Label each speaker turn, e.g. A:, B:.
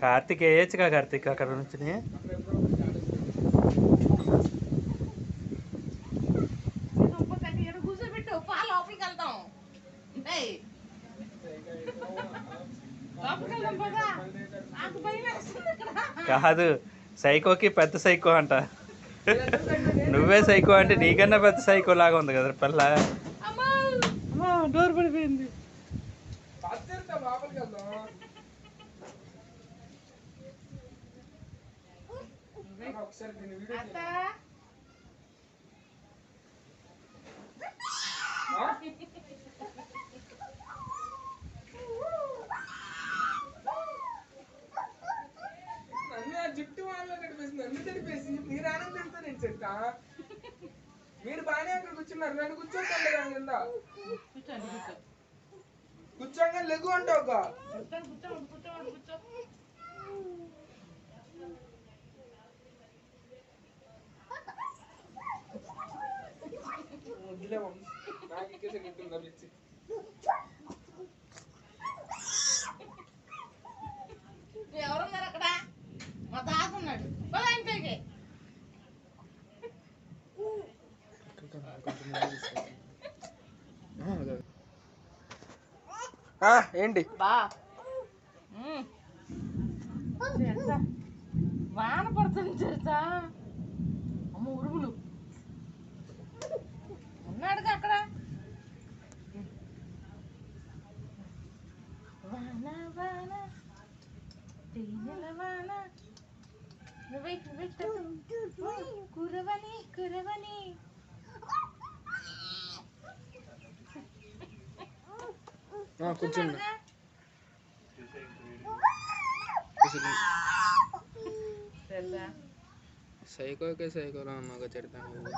A: కార్తీక్ వేయచ్చుగా కార్తీక్ అక్కడ నుంచి కాదు సైకోకి పెద్ద సైకో అంట. నువ్వే సైకో అంటే నీకన్నా పెద్ద సైకో లాగా ఉంది కదా పిల్ల. డోర్ పడిపోయింది.
B: జుట్టు వాళ్ళ నడిపేసింది, నన్ను నడిపేసి మీరు ఆనందిస్తా నేను చెప్తా. మీరు బాగానే అక్కడ కూర్చున్నారు, నన్ను కూర్చోకండి దాని కింద. కూర్చోగా లెగు అంటావు ఒక నాకు ఇచ్చేసి గుర్తుందా పిచ్చి.
C: ఎవరున్నారు అక్కడ? మా తాత ఉన్నాడు.
B: ఏంటి
C: బా వాన పడుతుంది తెలుసా? అమ్మ ఉరుములు ఉన్నాడుగా అక్కడ. వాన వాన తేనెల వాన కురవని కురవని.
B: కూర్చున్నా సైకోకే సైకోలా అమ్మగా చెడతాను.